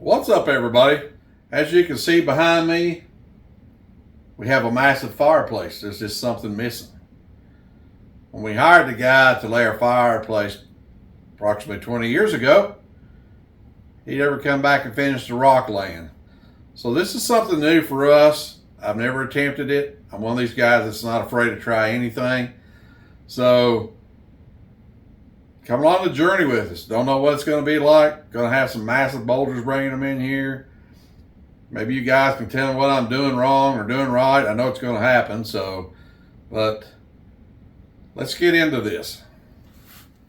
What's up, everybody? As you can see behind me, we have a massive fireplace. There's just something missing. When we hired the guy to lay our fireplace approximately 20 years ago, he never come back and finished the rock laying. So this is something new for us. I've never attempted it. I'm one of these guys that's not afraid to try anything. So come along the journey with us. Don't know what it's going to be like. Going to have some massive boulders bringing them in here. Maybe you guys can tell me what I'm doing wrong or doing right. I know it's going to happen. But let's get into this.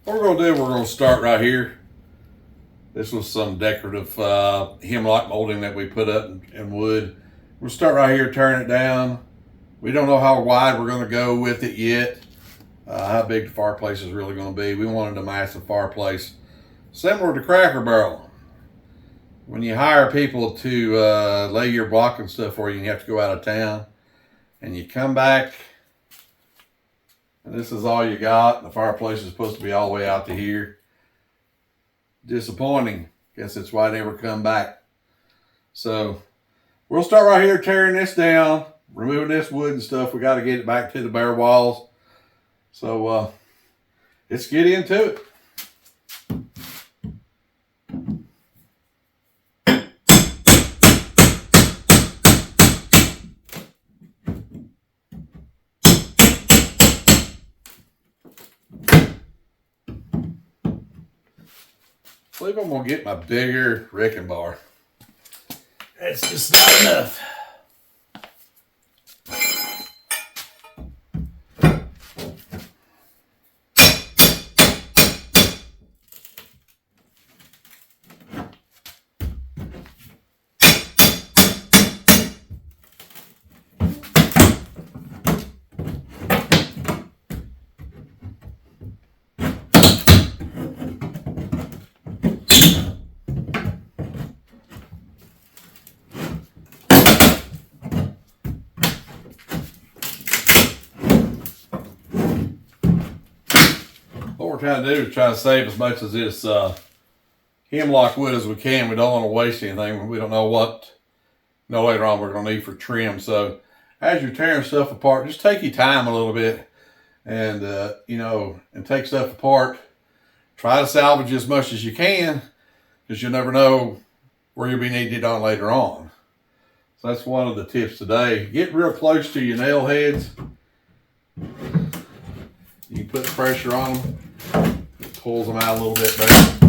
What we're going to do, we're going to start right here. This was some decorative hemlock molding that we put up in wood. We'll start right here, turn it down. We don't know how wide we're going to go with it yet. How big the fireplace is really going to be. We wanted a massive fireplace, similar to Cracker Barrel. When you hire people to lay your block and stuff for you, and you have to go out of town, and you come back, and this is all you got. The fireplace is supposed to be all the way out to here. Disappointing. Guess that's why I never come back. So we'll start right here, tearing this down, removing this wood and stuff. We got to get it back to the bare walls. So let's get into it. I believe I'm gonna get my bigger wrecking bar. That's just not enough. What we're trying to do is try to save as much of this hemlock wood as we can. We don't want to waste anything. We don't know what later on we're going to need for trim. So as you're tearing stuff apart, just take your time a little bit and and take stuff apart. Try to salvage as much as you can, because you'll never know where you'll be needed on later on. So that's one of the tips today. Get real close to your nail heads. You can put pressure on them. It pulls them out a little bit better.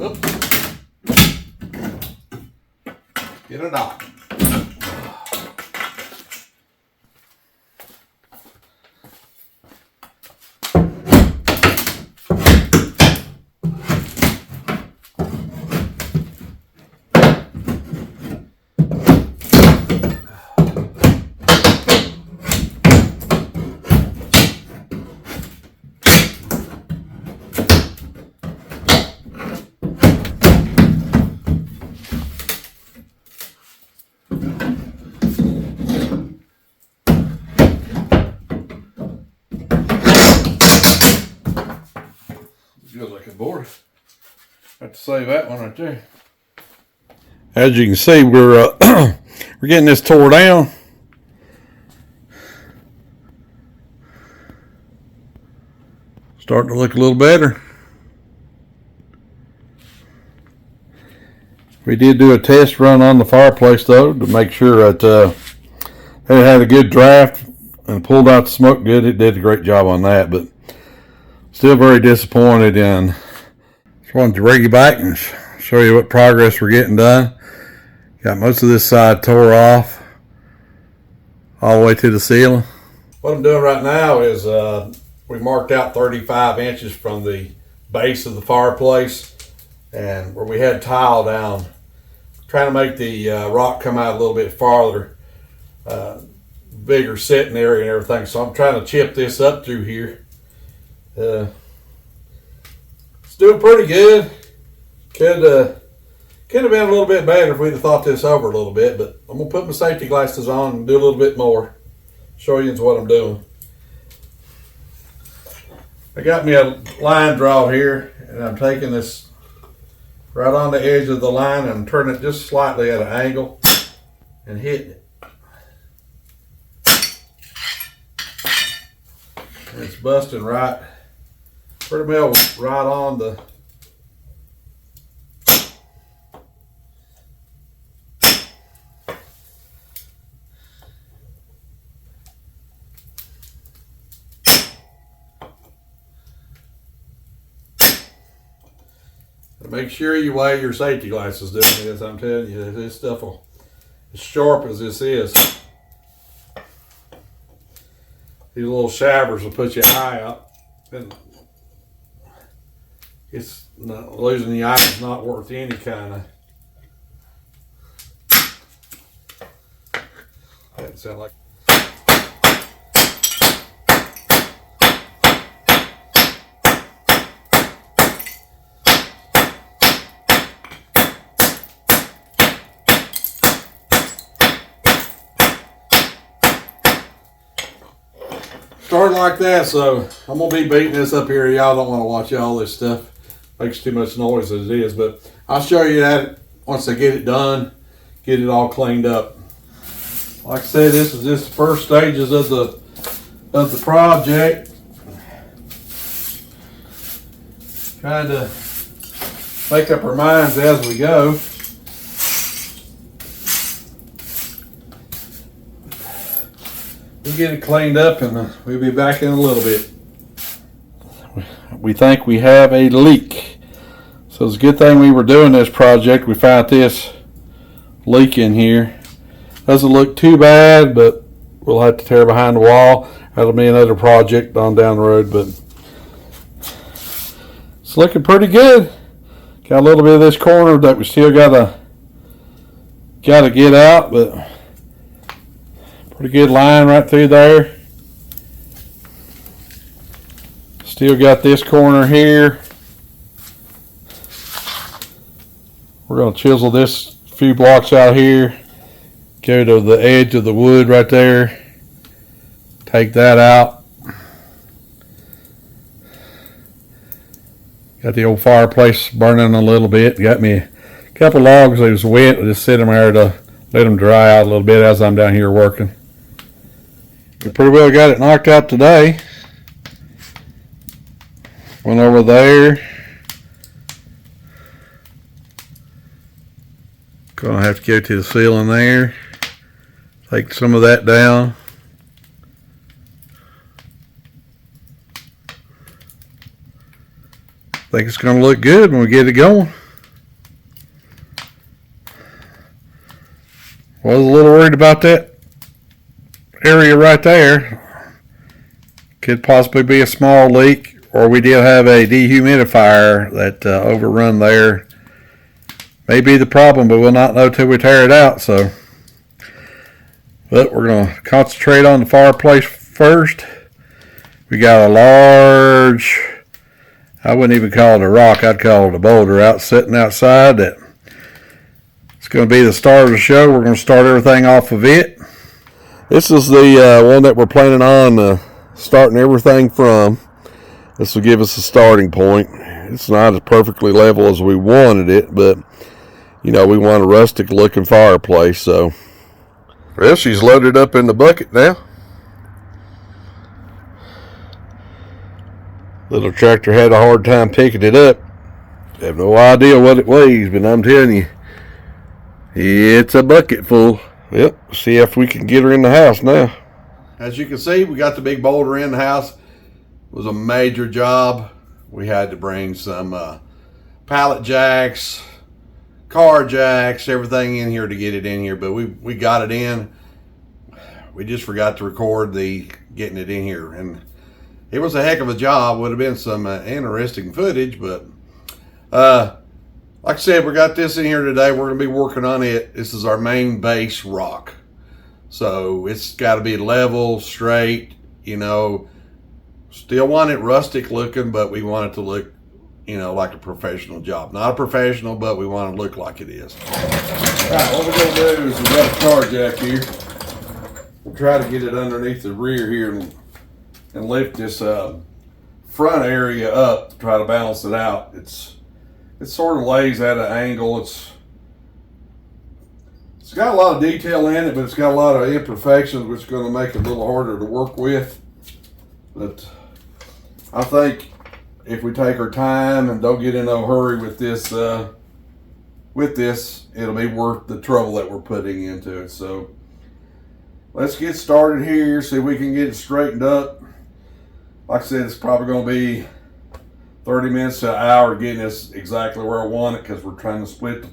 Oops. Get it off. Good looking board. Have to save that one right there. As you can see, we're we're getting this tore down. Starting to look a little better. We did do a test run on the fireplace though to make sure that it had a good draft and pulled out the smoke good. It did a great job on that, but still very disappointed, and just wanted to bring you back and show you what progress we're getting done. Got most of this side tore off all the way to the ceiling. What I'm doing right now is we marked out 35 inches from the base of the fireplace and where we had tile down, trying to make the rock come out a little bit farther, bigger sitting area and everything. So I'm trying to chip this up through here. doing pretty good. Could have been a little bit better if we'd have thought this over a little bit, but I'm gonna put my safety glasses on and do a little bit more. Show you what I'm doing. I got me a line draw here, and I'm taking this right on the edge of the line and turning it just slightly at an angle and hitting it. And it's busting right, pretty well right on the Make sure you wear your safety glasses doing this. I'm telling you, this stuff will, as sharp as this is, these little shavers will put your eye out. And it's not, losing the eye is not worth any kind of. That sound like. Starting like that, so I'm gonna be beating this up here. Y'all don't want to watch all this stuff. Makes too much noise as it is, but I'll show you that once I get it done, get it all cleaned up. Like I said, this is just the first stages of the project. Trying to make up our minds as we go. We'll get it cleaned up and we'll be back in a little bit. We think we have a leak. So it's a good thing we were doing this project. We found this leak in here. Doesn't look too bad, but we'll have to tear behind the wall. That'll be another project on down the road, but it's looking pretty good. Got a little bit of this corner that we still gotta get out, but pretty good line right through there. Still got this corner here. We're going to chisel this few blocks out here. Go to the edge of the wood right there. Take that out. Got the old fireplace burning a little bit. Got me a couple logs that was wet. I just set them there to let them dry out a little bit as I'm down here working. We pretty well got it knocked out today. Went over there. Gonna have to go to the ceiling there. Take some of that down. Think it's gonna look good when we get it going. Was a little worried about that area right there. Could possibly be a small leak, or we did have a dehumidifier that overrun there. May be the problem, but we'll not know till we tear it out. So, but we're going to concentrate on the fireplace first. We got a large, I wouldn't even call it a rock, I'd call it a boulder out sitting outside. That it's going to be the star of the show. We're going to start everything off of it. This is the one that we're planning on starting everything from. This will give us a starting point. It's not as perfectly level as we wanted it, but you know, we want a rustic looking fireplace. So, well, she's loaded up in the bucket now. Little tractor had a hard time picking it up. I have no idea what it weighs, but I'm telling you, it's a bucket full. Yep, see if we can get her in the house now. As you can see, we got the big boulder in the house. It was a major job. We had to bring some pallet jacks, car jacks, everything in here to get it in here, but we got it in. We just forgot to record the getting it in here, and it was a heck of a job. Would have been some interesting footage, but like I said, we got this in here today. We're going to be working on it. This is our main base rock. So it's got to be level, straight, you know. Still want it rustic looking, but we want it to look you know, like a professional job. Not a professional, but we want to look like it is. All right, what we're going to do is we've got a car jack here. We'll try to get it underneath the rear here and lift this front area up to try to balance it out. It sort of lays at an angle. It's got a lot of detail in it, but it's got a lot of imperfections, which is going to make it a little harder to work with. But I think if we take our time and don't get in no hurry with this, it'll be worth the trouble that we're putting into it. So let's get started here, see if we can get it straightened up. Like I said, it's probably going to be 30 minutes to an hour getting this exactly where I want it, because we're trying to split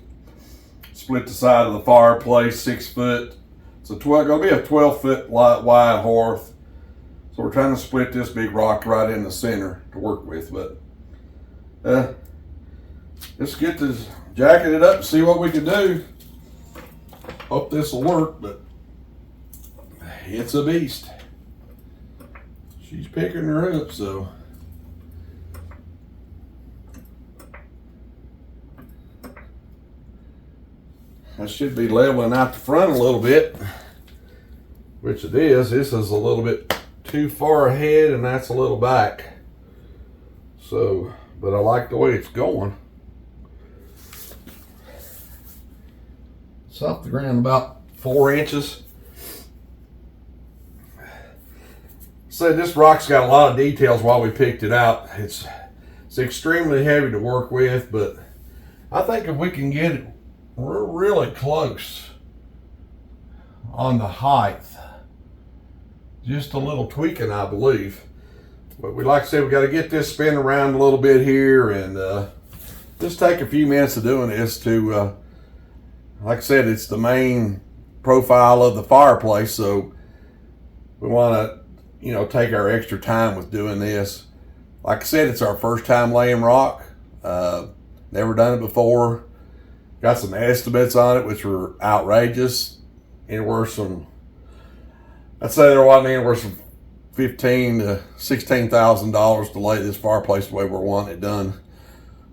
the side of the fireplace 6 foot. It's going to be a 12-foot wide hearth. So we're trying to split this big rock right in the center to work with. But let's get this, jacking it up and see what we can do. Hope this will work, but it's a beast. She's picking her up, so. I should be leveling out the front a little bit, which it is. This is a little bit too far ahead and that's a little back. So, but I like the way it's going. It's off the ground about 4 inches. So this rock's got a lot of details while we picked it out. It's extremely heavy to work with, but I think if we can get it, we're really close on the height. Just a little tweaking, I believe. But we, like I said, we got to get this spin around a little bit here, and just take a few minutes of doing this to, like I said, it's the main profile of the fireplace, so we want to, you know, take our extra time with doing this. Like I said, it's our first time laying rock. Never done it before. Got some estimates on it, which were outrageous. Anywhere from, I'd say there wasn't anywhere from $15,000 to $16,000 to lay this fireplace the way we're wanting it done.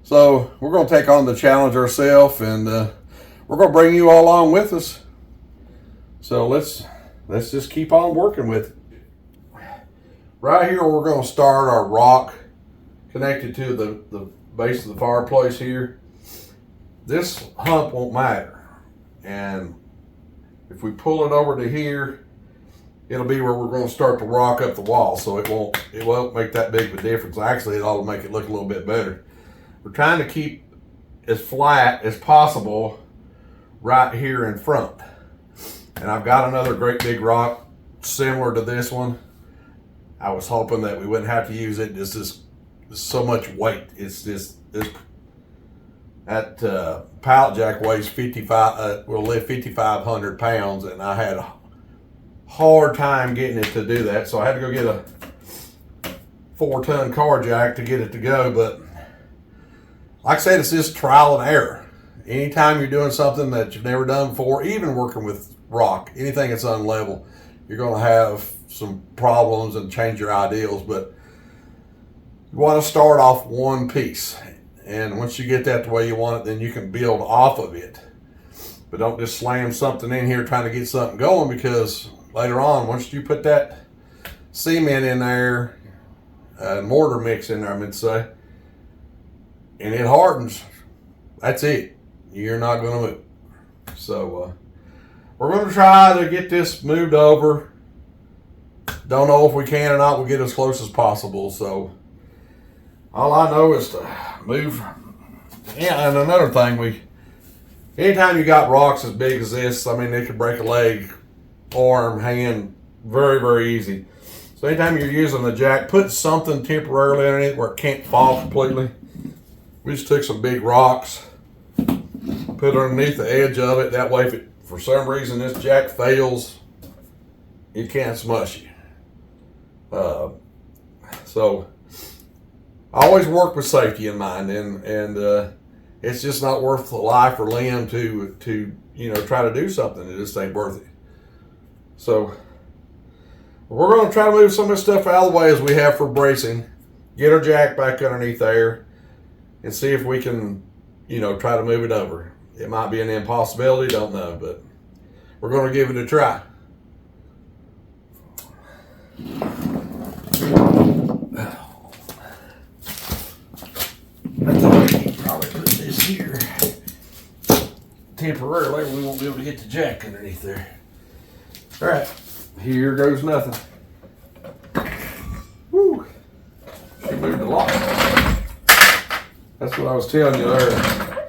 So we're going to take on the challenge ourselves, and we're going to bring you all along with us. So let's just keep on working with it. Right here, we're going to start our rock connected to the base of the fireplace here. This hump won't matter, and if we pull it over to here, it'll be where we're going to start to rock up the wall, so it won't make that big of a difference. Actually, it ought to make it look a little bit better. We're trying to keep as flat as possible right here in front, and I've got another great big rock similar to this one. I was hoping that we wouldn't have to use it. It's just so much weight. It's just this. That pallet jack weighs 5,500 pounds, and I had a hard time getting it to do that, so I had to go get a 4-ton car jack to get it to go. But like I said, it's just trial and error. Anytime you're doing something that you've never done before, even working with rock, anything that's unlevel, you're going to have some problems and change your ideals. But you want to start off one piece. And once you get that the way you want it, then you can build off of it. But don't just slam something in here trying to get something going, because later on, once you put that cement in there, mortar mix in there, I meant to say, and it hardens, that's it. You're not going to move. So we're going to try to get this moved over. Don't know if we can or not. We'll get as close as possible. So all I know is to move. Yeah, and another thing, anytime you got rocks as big as this, I mean, they could break a leg, arm, hand, very, very easy. So anytime you're using the jack, put something temporarily underneath where it can't fall completely. We just took some big rocks, put it underneath the edge of it. That way, if it, for some reason this jack fails, it can't smush you. So I always work with safety in mind, and it's just not worth the life or limb to try to do something that just ain't worth it. So we're going to try to move some of this stuff out of the way as we have for bracing. Get our jack back underneath there. and see if we can, try to move it over. It might be an impossibility, don't know, but we're going to give it a try. I thought we'd probably put this here temporarily. We won't be able to get the jack underneath there. All right, here goes nothing. Woo! She moved a lot. That's what I was telling you there.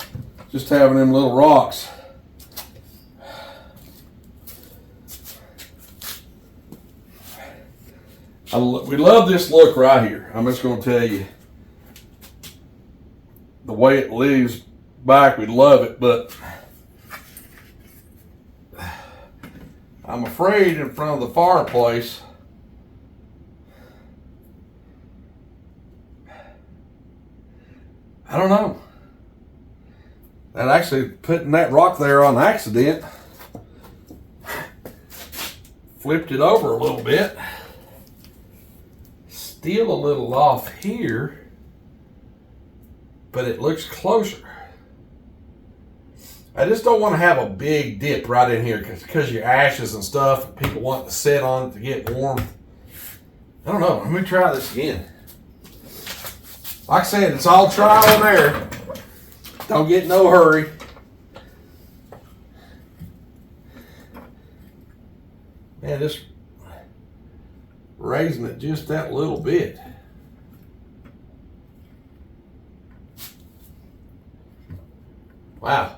Just having them little rocks. We love this look right here. I'm just going to tell you. The way it leaves back, we love it, but I'm afraid in front of the fireplace, I don't know. That actually putting that rock there on accident flipped it over a little bit. Still a little off here, but it looks closer. I just don't want to have a big dip right in here because your ashes and stuff, people want to sit on it to get warm. I don't know. Let me try this again. Like I said, it's all trial and error. Don't get in no hurry. Man, just raising it just that little bit. Wow.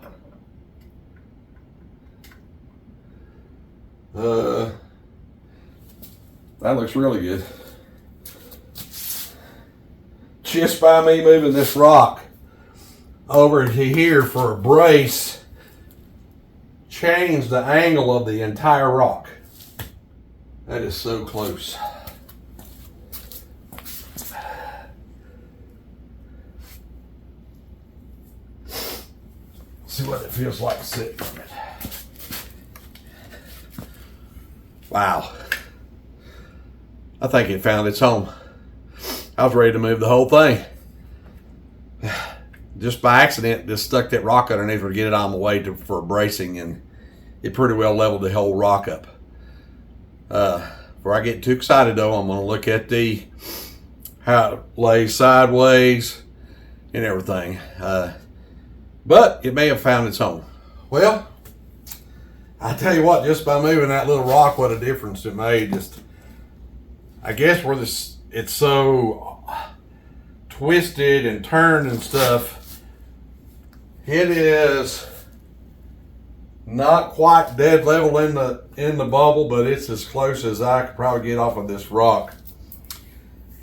That looks really good. Just by me moving this rock over to here for a brace, changed the angle of the entire rock. That is so close. See what it feels like sitting on it. Wow. I think it found its home. I was ready to move the whole thing. Just by accident, just stuck that rock underneath to get it on the way for bracing, and it pretty well leveled the whole rock up. Before I get too excited though, I'm going to look at how it lays sideways and everything. But it may have found its home. Well, I tell you what, just by moving that little rock, what a difference it made. Just, I guess where it's so twisted and turned and stuff, it is not quite dead level in the bubble, but it's as close as I could probably get off of this rock.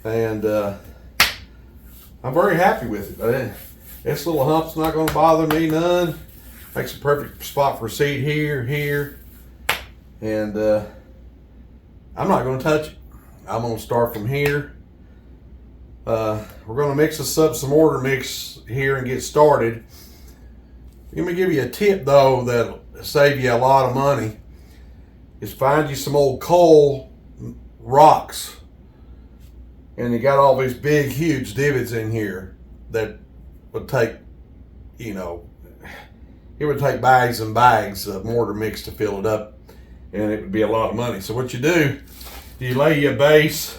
And I'm very happy with it. This little hump's not going to bother me none. Makes a perfect spot for seed here. And I'm not going to touch it. I'm going to start from here. We're going to mix this up some mortar mix here and get started. Let me give you a tip though that'll save you a lot of money. Is find you some old coal rocks. And you got all these big, huge divots in here that would take, it would take bags and bags of mortar mix to fill it up, and it would be a lot of money. So what you do, you lay your base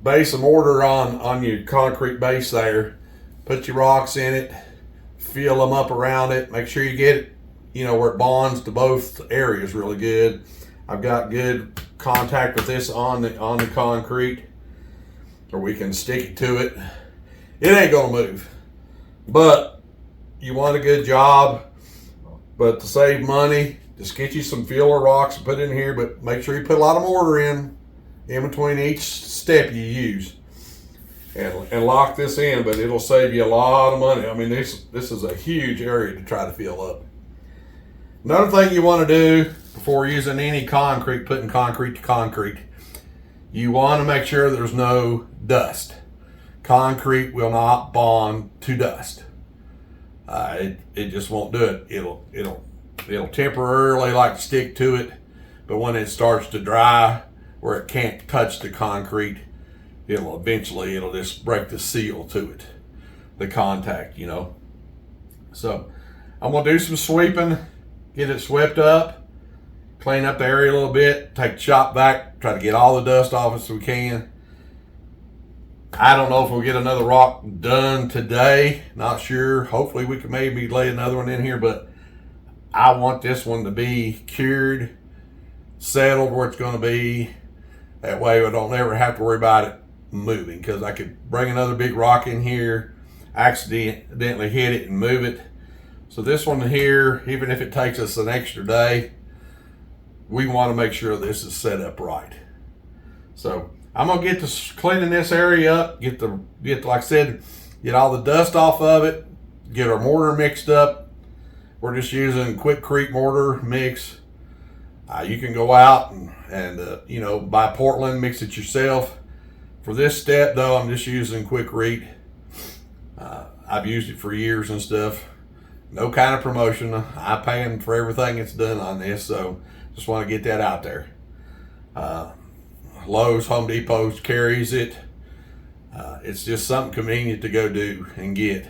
of mortar on your concrete base there, put your rocks in it, fill them up around it, make sure you get it, where it bonds to both areas really good. I've got good contact with this on the concrete, or we can stick it to it. It ain't gonna move, but you want a good job. But to save money, just get you some filler rocks and put in here, but make sure you put a lot of mortar in between each step you use, and lock this in. But it'll save you a lot of money. I mean, this is a huge area to try to fill up. Another thing you want to do before using any concrete, putting concrete to concrete, you want to make sure there's no dust. Concrete will not bond to dust. It just won't do it. It'll temporarily stick to it, but when it starts to dry where it can't touch the concrete, it'll just break the seal to it. the contact, you know. So I'm gonna do some sweeping, get it swept up, clean up the area a little bit, take the shop vac, try to get all the dust off as we can. I don't know if we'll get another rock done today, not sure. Hopefully we can maybe lay another one in here, but I want this one to be cured, settled where it's gonna be. That way I don't ever have to worry about it moving, because I could bring another big rock in here, accidentally hit it and move it. So this one here, even if it takes us an extra day, we want to make sure this is set up right. So I'm gonna get to cleaning this area up, get like I said, get all the dust off of it, get our mortar mixed up. We're just using Quikrete mortar mix. You can go out and you know, buy Portland, mix it yourself. For this step though, I'm just using Quikrete. I've used it for years and stuff. No kind of promotion. I pay them for everything that's done on this, so just want to get that out there. Lowe's, Home Depot carries it. It's just something convenient to go do and get.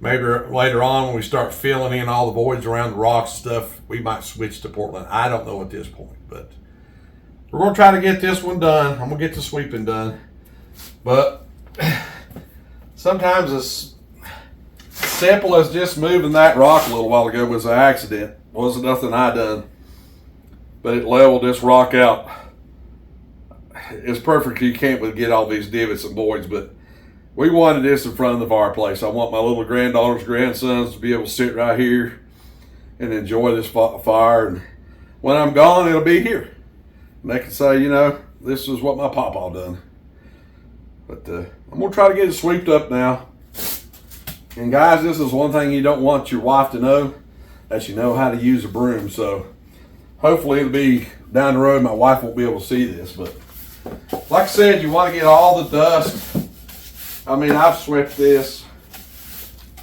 Maybe later on when we start filling in all the voids around the rocks and stuff, we might switch to Portland. I don't know at this point, but we're going to try to get this one done. I'm going to get the sweeping done. But sometimes as simple as just moving that rock a little while ago was an accident. Wasn't nothing I done. But it leveled this rock out. It's perfect. You can't get all these divots and voids, but we wanted this in front of the fireplace. I want my little granddaughters, grandsons to be able to sit right here and enjoy this fire. And when I'm gone, it'll be here. And they can say, you know, this is what my papa done. But I'm going to try to get it swept up now. And guys, this is one thing you don't want your wife to know, that you know how to use a broom. So hopefully it'll be down the road. My wife won't be able to see this, but like I said, you want to get all the dust. I mean, I've swept this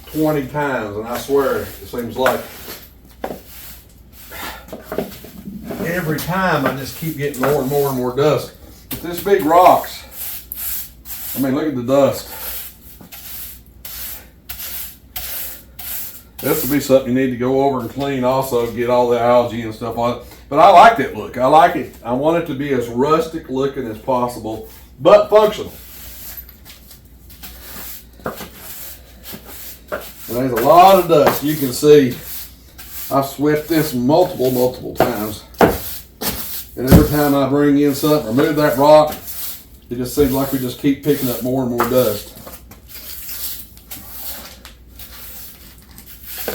20 times, and I swear it seems like every time I just keep getting more and more and more dust. But this big rocks, I mean, look at the dust. This will be something you need to go over and clean also, get all the algae and stuff on it. But I like that look. I like it. I want it to be as rustic looking as possible, but functional. And there's a lot of dust. You can see I've swept this multiple times. And every time I bring in something or move that rock, it just seems like we just keep picking up more and more dust.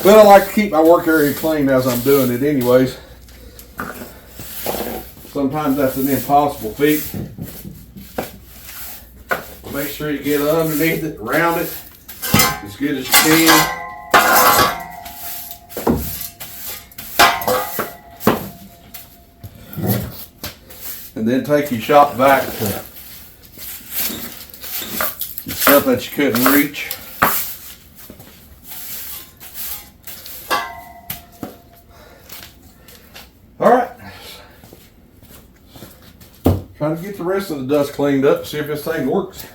But I like to keep my work area clean as I'm doing it anyways. Sometimes that's an impossible feat. Make sure you get underneath it, around it, as good as you can. And then take your shop vac to stuff that you couldn't reach. All right. Trying to get the rest of the dust cleaned up, see if this thing works.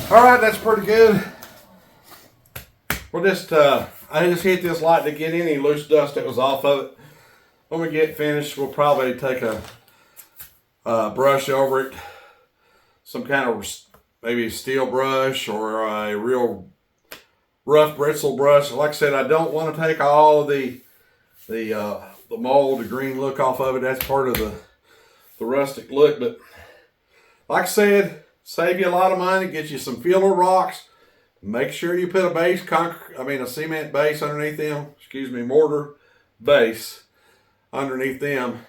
All right, that's pretty good. We'll just, I just hit this light to get any loose dust that was off of it. When we get finished, we'll probably take a brush over it, some kind of maybe a steel brush or a real rough bristle brush. Like I said, I don't want to take all of the mold, the green look off of it. That's part of the rustic look. But like I said, save you a lot of money, get you some filler rocks. Make sure you put a cement base underneath them. Mortar base underneath them,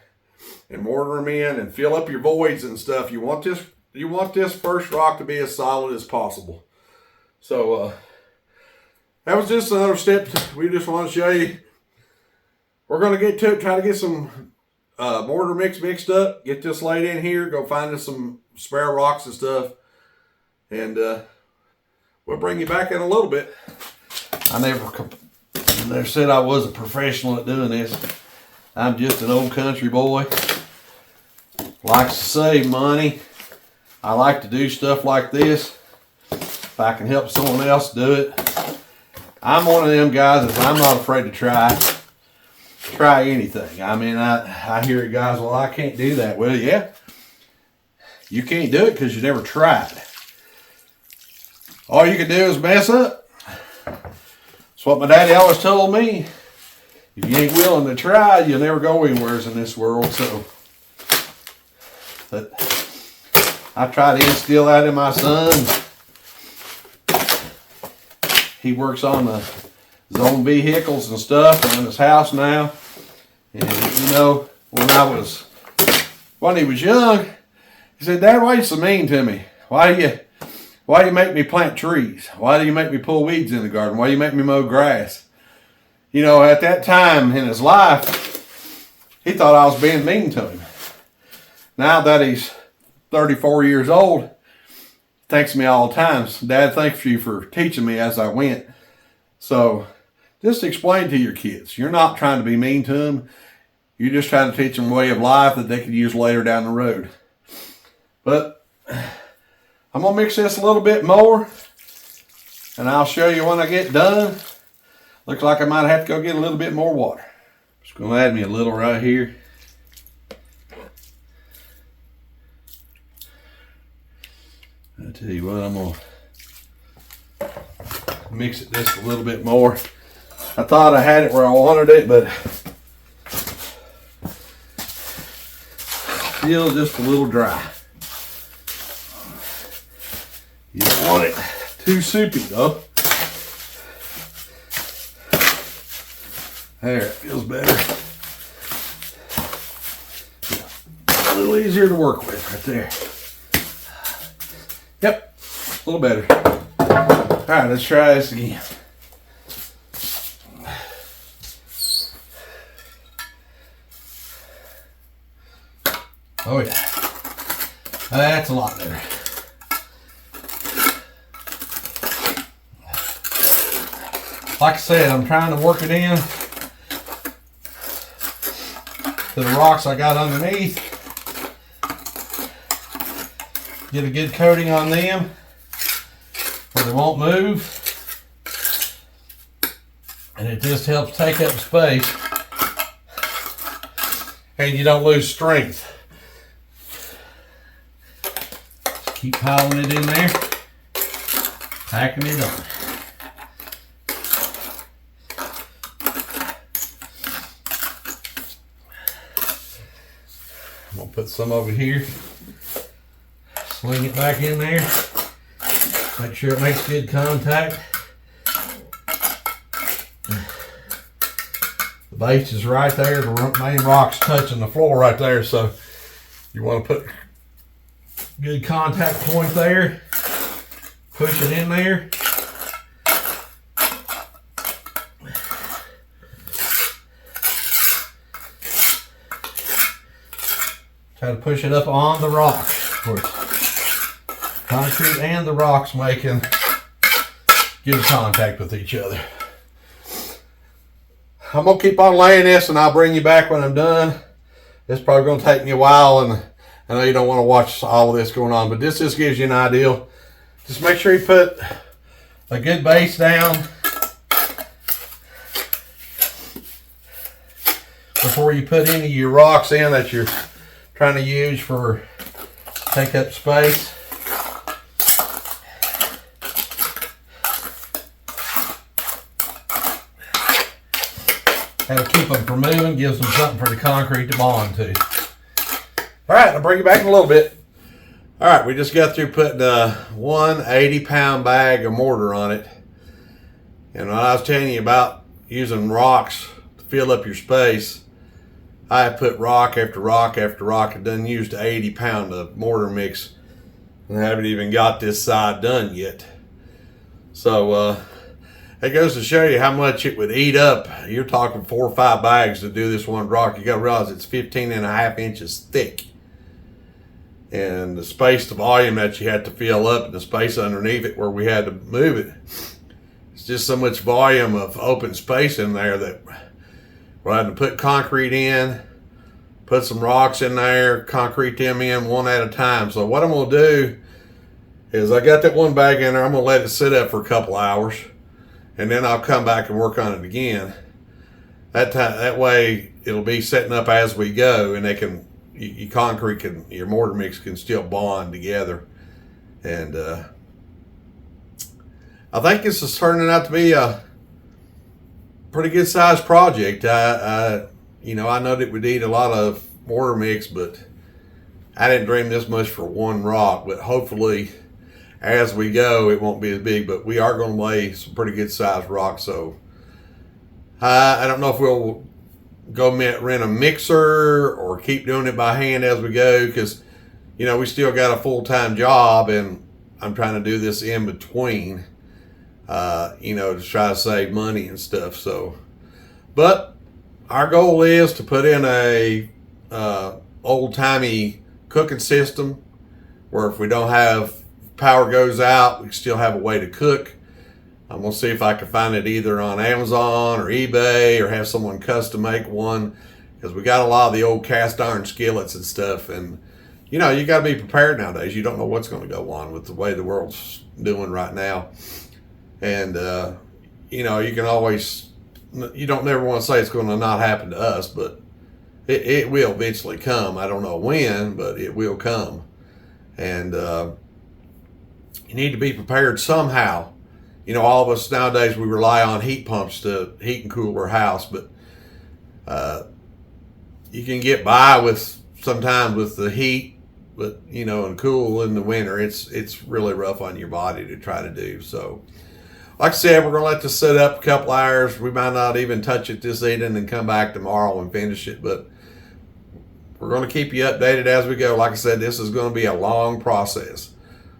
and mortar them in and fill up your voids and stuff. You want this first rock to be as solid as possible. So that was just another step. We just want to show you. We're going to get to it, try to get some mortar mixed up, get this laid in here, go find us some spare rocks and stuff, and we'll bring you back in a little bit. I never They said I was a professional at doing this. I'm just an old country boy. Likes to save money. I like to do stuff like this. If I can help someone else do it. I'm one of them guys that I'm not afraid to try anything. I mean, I hear it, guys, well, I can't do that. Well, yeah. You can't do it because you never tried. All you can do is mess up. That's what my daddy always told me. If you ain't willing to try, you'll never go anywhere in this world. So, but I try to instill that in my son. He works on his own vehicles and stuff around his house now. And you know, when he was young, he said, "Dad, why are you so mean to me? Why do you make me plant trees? Why do you make me pull weeds in the garden? Why do you make me mow grass?" You know, at that time in his life, he thought I was being mean to him. Now that he's 34 years old, he thanks me all the time. "Dad, thanks you for teaching me as I went." So just explain to your kids. You're not trying to be mean to them. You're just trying to teach them a way of life that they could use later down the road. But I'm going to mix this a little bit more, and I'll show you when I get done. Looks like I might have to go get a little bit more water. Just going to add me a little right here. I tell you what, I'm going to mix it just a little bit more. I thought I had it where I wanted it, but still just a little dry. You don't want it too soupy though. There, it feels better. Yeah, a little easier to work with right there. Yep, a little better. All right, let's try this again. Oh yeah, that's a lot better. Like I said, I'm trying to work it in to the rocks I got underneath. Get a good coating on them where they won't move. And it just helps take up space. And you don't lose strength. Just keep piling it in there. Packing it on. I'm going to put some over here. Sling it back in there. Make sure it makes good contact. The base is right there. The main rock's touching the floor right there. So you want to put good contact point there. Push it in there. Try to push it up on the rock. Where concrete and the rocks making good contact with each other. I'm going to keep on laying this and I'll bring you back when I'm done. It's probably going to take me a while, and I know you don't want to watch all of this going on, but this just gives you an idea. Just make sure you put a good base down before you put any of your rocks in that you're trying to use for take up space. That'll keep them from moving, gives them something for the concrete to bond to. All right, I'll bring you back in a little bit. All right, we just got through putting one 80-pound bag of mortar on it. And when I was telling you about using rocks to fill up your space, I have put rock after rock after rock and done used 80-pound of mortar mix, and I haven't even got this side done yet. So it goes to show you how much it would eat up. You're talking 4 or 5 bags to do this one rock. You got to realize it's 15.5 inches thick. And the space, the volume that you had to fill up, and the space underneath it where we had to move it, it's just so much volume of open space in there that we're having to put concrete in, put some rocks in there, concrete them in one at a time. So what I'm going to do is I got that one bag in there. I'm going to let it sit up for a couple hours, and then I'll come back and work on it again. That way it'll be setting up as we go, and your mortar mix can still bond together. And I think this is turning out to be a pretty good sized project. I know that we need a lot of mortar mix, but I didn't dream this much for one rock. But hopefully, as we go, it won't be as big. But we are going to lay some pretty good sized rocks. So I don't know if we'll go rent a mixer or keep doing it by hand as we go, because we still got a full-time job, and I'm trying to do this in between, to try to save money and stuff. So, but our goal is to put in a old-timey cooking system where if we don't have power goes out, we still have a way to cook. I'm going to see if I can find it either on Amazon or eBay, or have someone custom make one, because we got a lot of the old cast iron skillets and stuff. And, you got to be prepared nowadays. You don't know what's going to go on with the way the world's doing right now. And, you can always, you don't never want to say it's going to not happen to us, but it will eventually come. I don't know when, but it will come. And you need to be prepared somehow. All of us nowadays, we rely on heat pumps to heat and cool our house, but you can get by sometimes with the heat, but and cool in the winter, it's really rough on your body to try to do. So, like I said, we're gonna let this sit up a couple hours. We might not even touch it this evening and come back tomorrow and finish it, but we're gonna keep you updated as we go. Like I said, this is gonna be a long process.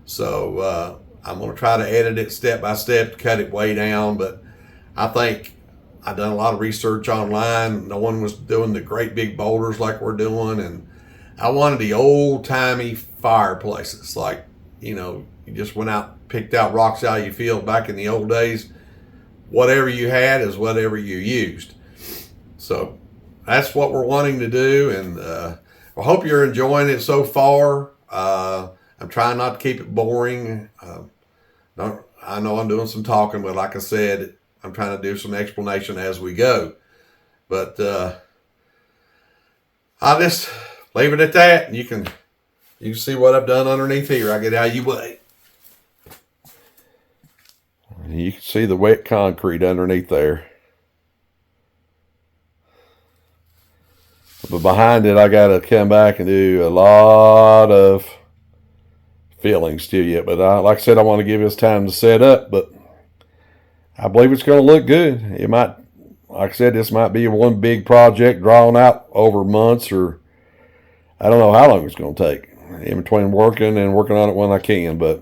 So I'm going to try to edit it step by step, cut it way down, but I think I've done a lot of research online. No one was doing the great big boulders like we're doing, and I wanted the old-timey fireplaces. Like, you just went out, picked out rocks out of your field back in the old days. Whatever you had is whatever you used. So that's what we're wanting to do, and I hope you're enjoying it so far. I'm trying not to keep it boring. I know I'm doing some talking, but like I said, I'm trying to do some explanation as we go. But I'll just leave it at that. You can see what I've done underneath here. I get out of your way. You can see the wet concrete underneath there. But behind it, I got to come back and do a lot of filling still yet, but like I said, I want to give this time to set up, but I believe it's going to look good. It might, like I said, this might be one big project drawn out over months, or I don't know how long it's going to take in between working on it when I can. But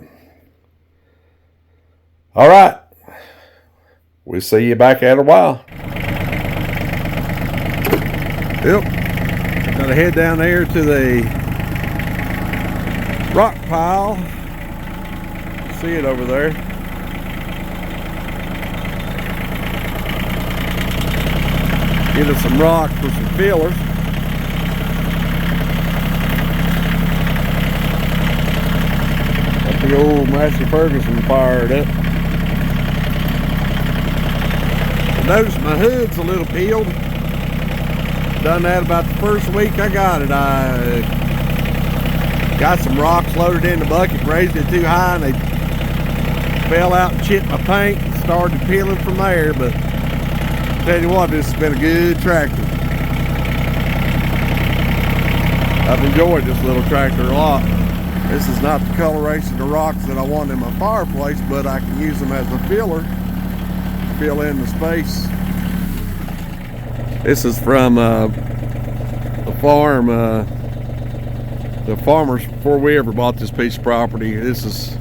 all right, we'll see you back at a while. Yep, got to head down there to the rock pile. See it over there. Get us some rock for some fillers. Got the old Massey Ferguson fired up. Notice my hood's a little peeled. Done that about the first week I got it. I got some rocks loaded in the bucket, raised it too high, and they fell out and chipped my paint and started peeling from there. But tell you what, this has been a good tractor. I've enjoyed this little tractor a lot. This is not the coloration of rocks that I want in my fireplace, but I can use them as a filler, fill in the space. This is from the farm, the farmers, before we ever bought this piece of property. This is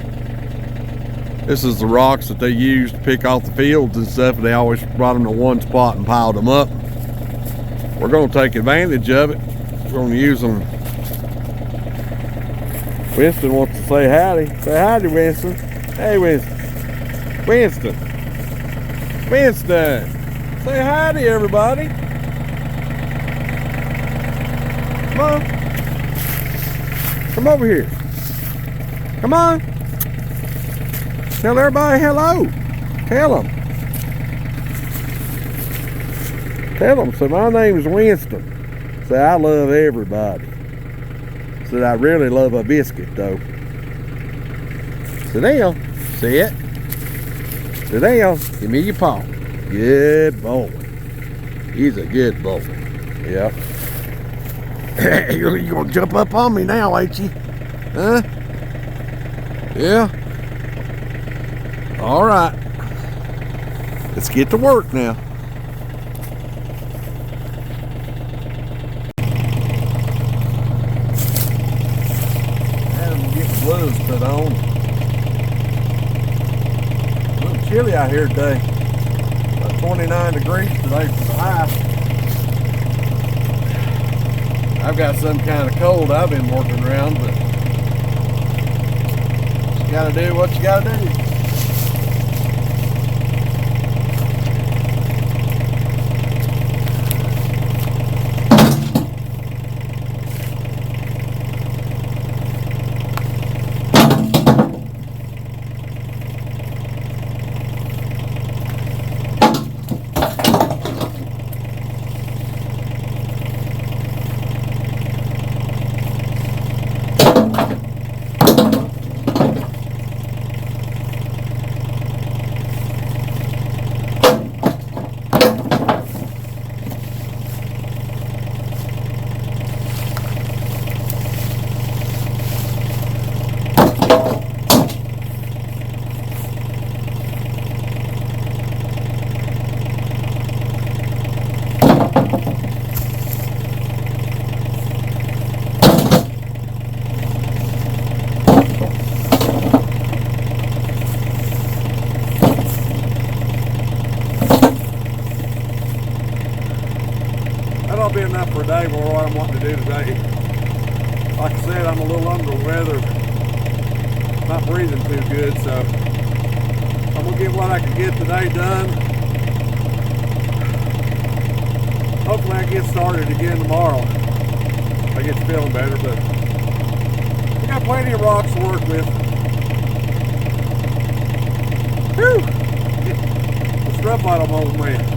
the rocks that they used to pick off the fields and stuff. They always brought them to one spot and piled them up. We're going to take advantage of it. We're going to use them. Winston wants to say howdy. Say howdy, Winston. Hey, Winston. Winston. Winston, say hi to everybody. Come on. Come over here. Come on. Tell everybody hello. Tell them. Tell them. So my name is Winston. Say I love everybody. Said I really love a biscuit though. Sit down. Sit. Sit down. Give me your paw. Good boy. He's a good boy. Yep. You're gonna jump up on me now, ain't you? Huh? Yeah. All right. Let's get to work now. Had them get the gloves put on. A little chilly out here today. About 29 degrees today for the high. I've got some kind of cold I've been working around, but you gotta do what you gotta do. That'll be enough for a day for what I'm wanting to do today. Like I said, I'm a little under the weather, not breathing too good, so I'm gonna get what I can get today done. Hopefully I get started again tomorrow. I get feeling better, but we got plenty of rocks to work with. Whew! It's rough out on old man.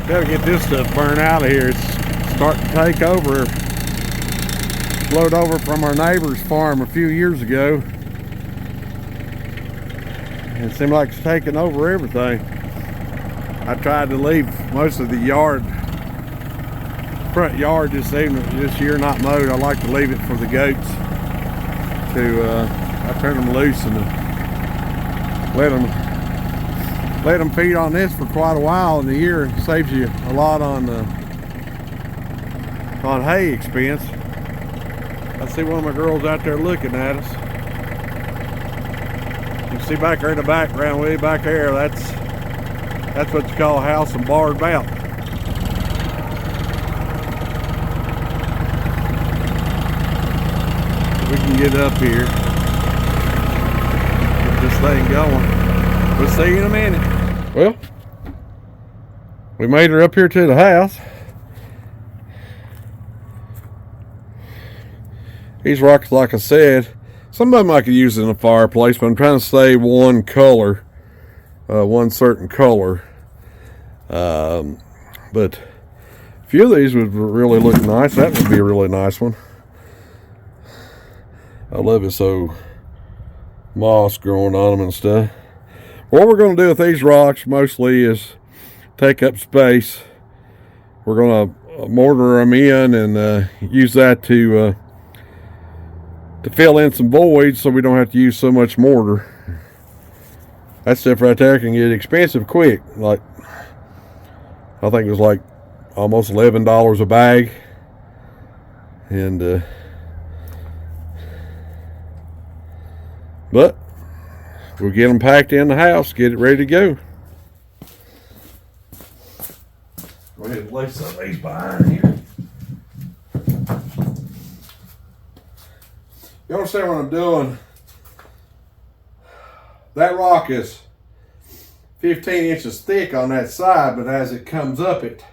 Gotta get this stuff burned out of here. It's starting to take over. Flowed over from our neighbor's farm a few years ago. And it seemed like it's taking over everything. I tried to leave most of the yard, front yard this year not mowed. I like to leave it for the goats I turn them loose and let them feed on this for quite a while in the year. It saves you a lot on hay expense. I see one of my girls out there looking at us. You can see back there in the background, way back there, that's what you call a house and barred mount. We can get up here, get this thing going. We'll see you in a minute. Well, we made her up here to the house. These rocks, like I said, some of them I could use in a fireplace, but I'm trying to save one color, one certain color. But a few of these would really look nice. That would be a really nice one. I love it so moss growing on them and stuff. What we're going to do with these rocks mostly is take up space. We're going to mortar them in and use that to to fill in some voids so we don't have to use so much mortar. That stuff right there can get expensive quick. Like, I think it was like almost $11 a bag. And but we'll get them packed in the house, get it ready to go. Go ahead and lay some of these behind here. You understand what I'm doing? That rock is 15 inches thick on that side, but as it comes up, it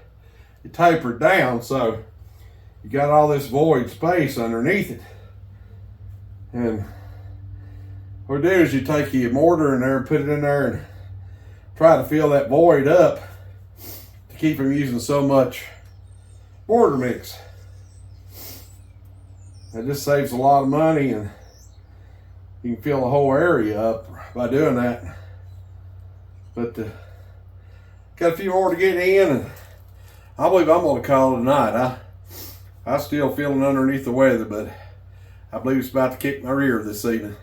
tapered down, so you got all this void space underneath it. And what you do is you take your mortar in there and put it in there and try to fill that void up to keep from using so much mortar mix. It just saves a lot of money, and you can fill the whole area up by doing that. But got a few more to get in, and I believe I'm going to call it a night. I'm still feeling underneath the weather, but I believe it's about to kick my rear this evening.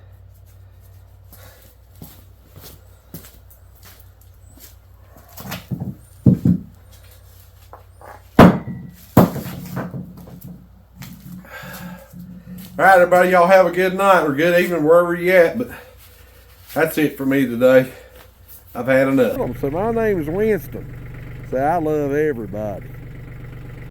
All right, everybody, y'all have a good night or good evening wherever you're at, but that's it for me today. I've had enough. So my name is Winston. So I love everybody.